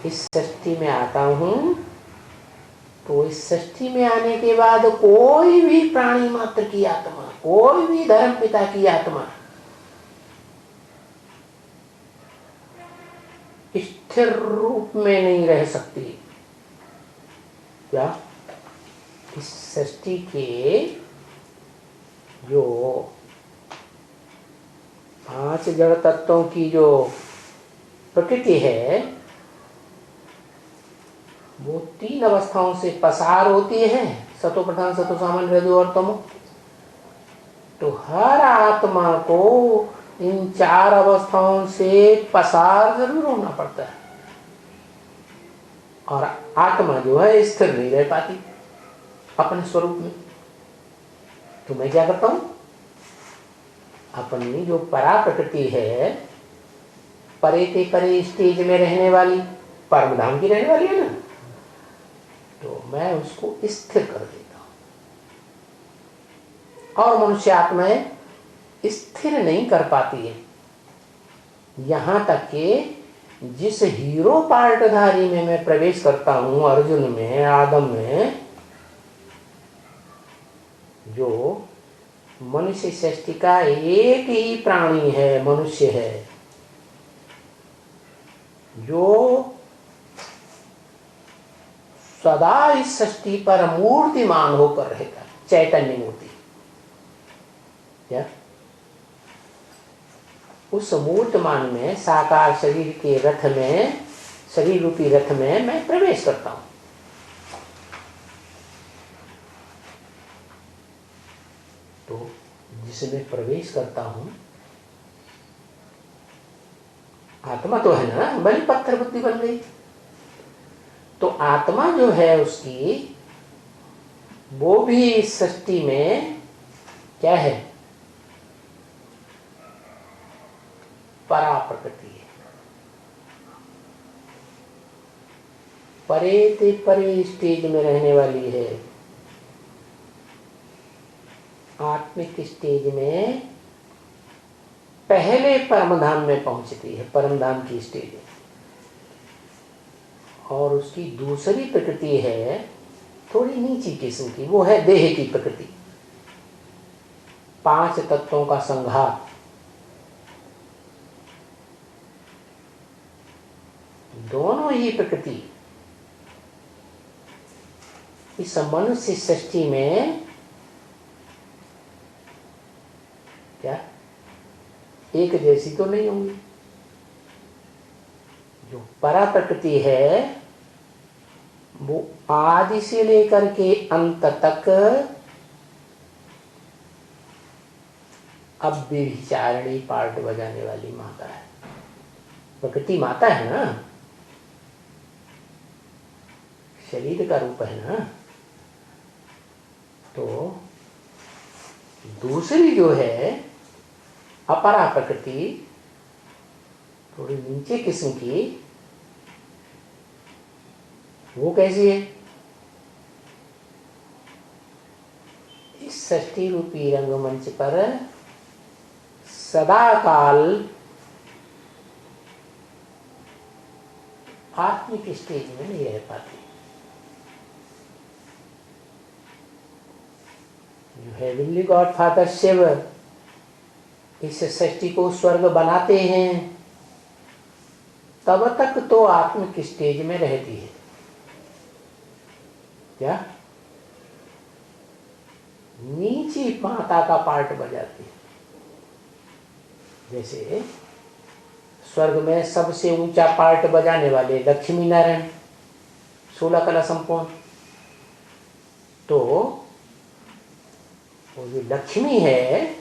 इस सृष्टि में आता हूं, तो इस सृष्टि में आने के बाद कोई भी प्राणी मात्र की आत्मा, कोई भी धर्म पिता की आत्मा स्थिर रूप में नहीं रह सकती। क्या? इस सृष्टि के जो 5 जड़ तत्वों की जो प्रकृति है वो 3 अवस्थाओं से पसार होती है, सतो प्रधान, सतो सामान्य, रजो और तमो। तो हर आत्मा को इन 4 अवस्थाओं से पसार जरूर होना पड़ता है, और आत्मा जो है स्थिर नहीं रह पाती अपने स्वरूप में। तो मैं क्या करता हूं, अपनी जो परा प्रकृति है, परे ते परे स्टेज में रहने वाली, परम धाम की रहने वाली है ना, तो मैं उसको स्थिर कर देता हूं। और मनुष्य आत्माएं स्थिर नहीं कर पाती है। यहां तक कि जिस हीरो पार्टधारी में मैं प्रवेश करता हूं, अर्जुन में, आदम में, जो मनुष्य सृष्टि का एक ही प्राणी है, मनुष्य है, जो सदा इस सृष्टि पर मूर्तिमान होकर रहेगा, चैतन्य मूर्ति। क्या? उस मूर्तिमान में, साकार शरीर के रथ में, शरीर रूपी रथ में मैं प्रवेश करता हूं। तो जिसमें प्रवेश करता हूं, आत्मा तो है ना, बड़ी पत्थर बुद्धि बन गई। तो आत्मा जो है उसकी, वो भी इस सृष्टि में क्या है, परा प्रकृति है। परे ते परे स्टेज में रहने वाली है। आत्मिक स्टेज में पहले परमधाम में पहुंचती है, परमधाम की स्टेज है। और उसकी दूसरी प्रकृति है थोड़ी नीची किस्म की, वो है देह की प्रकृति, 5 तत्वों का संघात। दोनों ही प्रकृति इस मनुष्य सृष्टि में क्या एक जैसी तो नहीं होंगी। जो परा प्रकृति है वो आदि से लेकर के अंत तक अब व्यभिचारिणी पार्ट बजाने वाली माता है। प्रकृति माता है ना, शरीर का रूप है ना। तो दूसरी जो है अपरा प्रकृति, थोड़ी नीचे किस्म की, वो कैसी है? इस सृष्टि रूपी रंगमंच पर सदा काल आत्मिक स्टेज में नहीं रह पाती। जो हेवनली गॉड फादर शिव इस सृष्टि को स्वर्ग बनाते हैं, तब तक तो आत्मिक स्टेज में रहती है। क्या? नीची माता का पार्ट बजाती है। जैसे स्वर्ग में सबसे ऊंचा पार्ट बजाने वाले लक्ष्मी नारायण, 16 कला संपूर्ण। तो वो जो लक्ष्मी है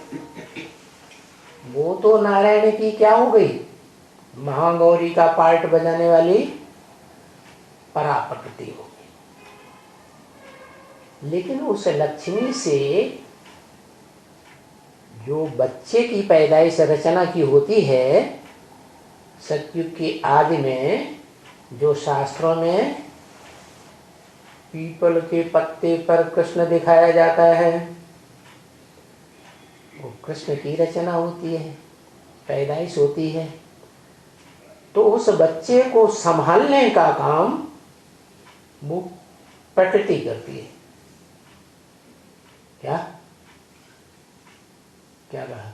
वो तो नारायण की क्या हो गई, महागौरी का पार्ट बजाने वाली परा प्रकृति हो गई। लेकिन उस लक्ष्मी से जो बच्चे की पैदाइश रचना की होती है, सतयुग की आदि में, जो शास्त्रों में पीपल के पत्ते पर कृष्ण दिखाया जाता है, वो कृष्ण की रचना होती है, पैदाइश होती है। तो उस बच्चे को संभालने का काम वो प्रकृति करती है। क्या क्या कहा?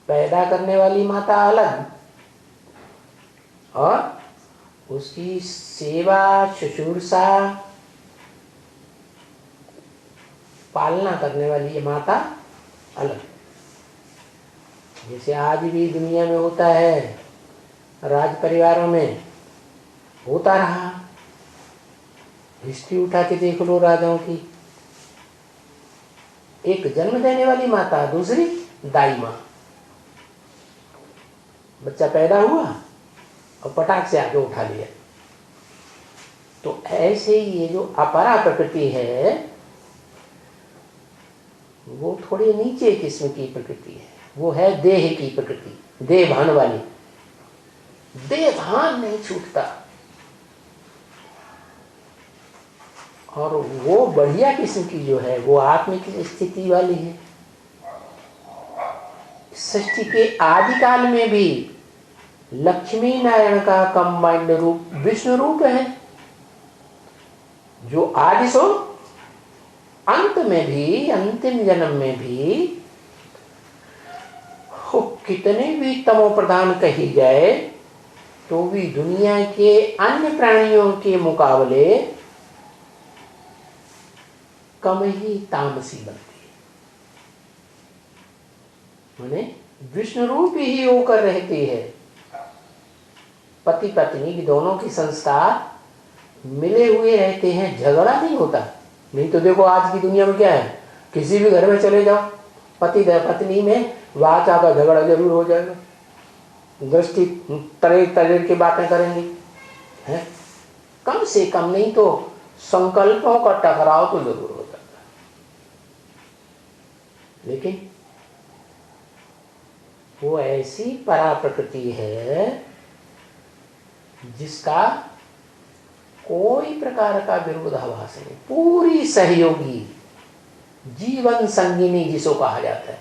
पैदा करने वाली माता अलग और उसकी सेवा शुश्रूषा पालना करने वाली ये माता अलग। जैसे आज भी दुनिया में होता है, राज परिवारों में होता रहा। हिस्ट्री उठा के देख लो राजाओं की, एक जन्म देने वाली माता, दूसरी दाई माँ। बच्चा पैदा हुआ और पटाख से आगे उठा लिया। तो ऐसे ही ये जो अपरा प्रकृति है वो थोड़ी नीचे किस्म की प्रकृति है। वो है देह की प्रकृति, देह भान वाली। देह भान नहीं छूटता और वो बढ़िया किस्म की जो है वो आत्मिक स्थिति वाली है। सृष्टि के आदि काल में भी लक्ष्मी नारायण का कंबाइंड रूप विष्णु रूप है, जो आदि सो अंत में भी, अंतिम जन्म में भी वो कितने भी तमो प्रधान कही जाए तो भी दुनिया के अन्य प्राणियों के मुकाबले कम ही तामसी बनती है। माने विष्णु रूप ही होकर रहती है। पति पत्नी की दोनों की संस्कार मिले हुए रहते हैं, झगड़ा नहीं होता। नहीं तो देखो आज की दुनिया में क्या है, किसी भी घर में चले जाओ, पति पत्नी में वाचा का झगड़ा जरूर हो जाएगा, दृष्टि तरह तरह की बातें करेंगे, हैं? कम से कम नहीं तो संकल्पों का टकराव तो जरूर हो जाता है। लेकिन वो ऐसी परा प्रकृति है जिसका कोई प्रकार का विरोधाभास नहीं, पूरी सहयोगी, जीवन संगिनी जिसको कहा जाता है।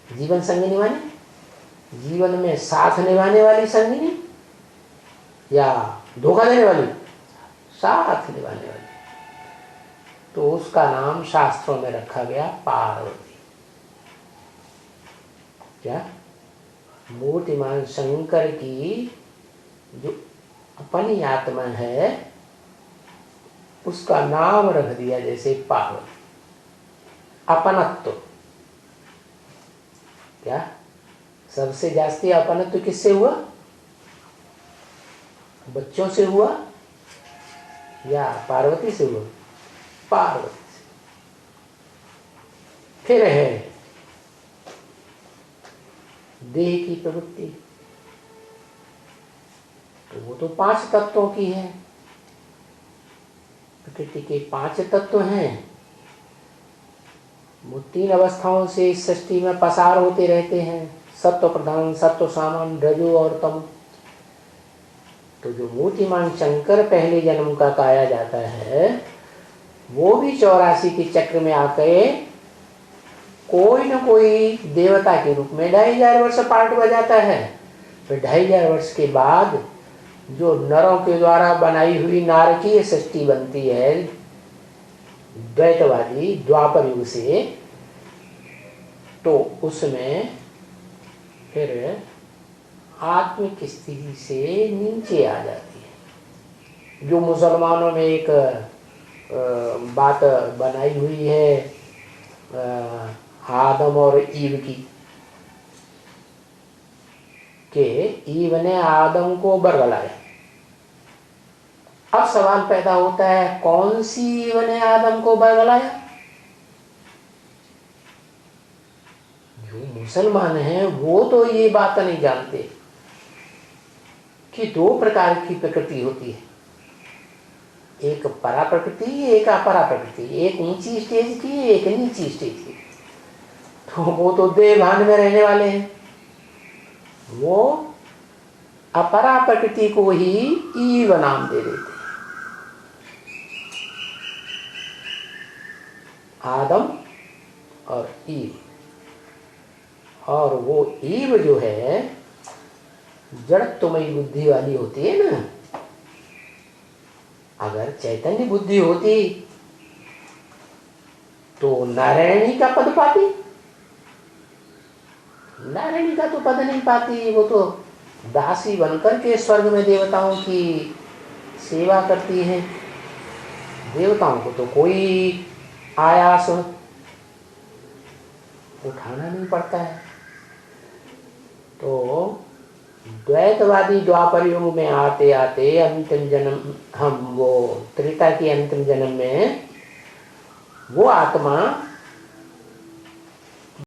जीवन संगिनी माने जीवन में साथ निभाने वाली संगिनी या धोखा देने वाली? साथ निभाने वाली। तो उसका नाम शास्त्रों में रखा गया पार्वती। क्या? मूर्तिमान शंकर की जो अपनी आत्मा है उसका नाम रख दिया जैसे पार्वती। अपनत्व। क्या? सबसे जास्ती अपनत्व किससे हुआ? बच्चों से हुआ या पार्वती से हुआ? पार्वती से। फिर है देह की प्रवृत्ति, तो वो तो 5 तत्वों की है। प्रकृति के 5 तत्व हैं, वो 3 अवस्थाओं से इस सृष्टि में पसार होते रहते हैं, सत्व प्रधान, सत्व सामान्य, रजो और तम। तो जो मूर्तिमान शंकर पहले जन्म का कहा जाता है वो भी 84 के चक्र में आके कोई न कोई देवता के रूप में 2500 वर्ष पार्ट बजाता है। फिर 2500 वर्ष के बाद जो नरों के द्वारा बनाई हुई नारकीय सृष्टि बनती है द्वैतवादी द्वापर युग से, तो उसमें फिर आत्मिक स्थिति से नीचे आ जाती है। जो मुसलमानों में एक बात बनाई हुई है आदम और ईव की, कि ईव ने आदम को बरगलाया। अब सवाल पैदा होता है कौन सी ईव ने आदम को बरगलाया? जो मुसलमान हैं वो तो ये बात नहीं जानते कि 2 प्रकार की प्रकृति होती है, एक परा प्रकृति, एक अपरा प्रकृति, एक ऊंची स्टेज की, एक नीची स्टेज की। तो वो तो देह भान में रहने वाले हैं, वो अपरा प्रकृति को ही ईव नाम दे देते हैं। आदम और ईव, और वो ईव जो है जड़त्वमयी बुद्धि वाली होती है ना, अगर चैतन्य बुद्धि होती तो नारायणी का पद पाती। नारायणी का तो पद नहीं पाती, वो तो दासी बनकर के स्वर्ग में देवताओं की सेवा करती है। देवताओं को तो कोई आयास उठाना नहीं पड़ता है। तो द्वैतवादी द्वापर युग में आते आते अंतिम जन्म, हम वो त्रेता की अंतिम जन्म में वो आत्मा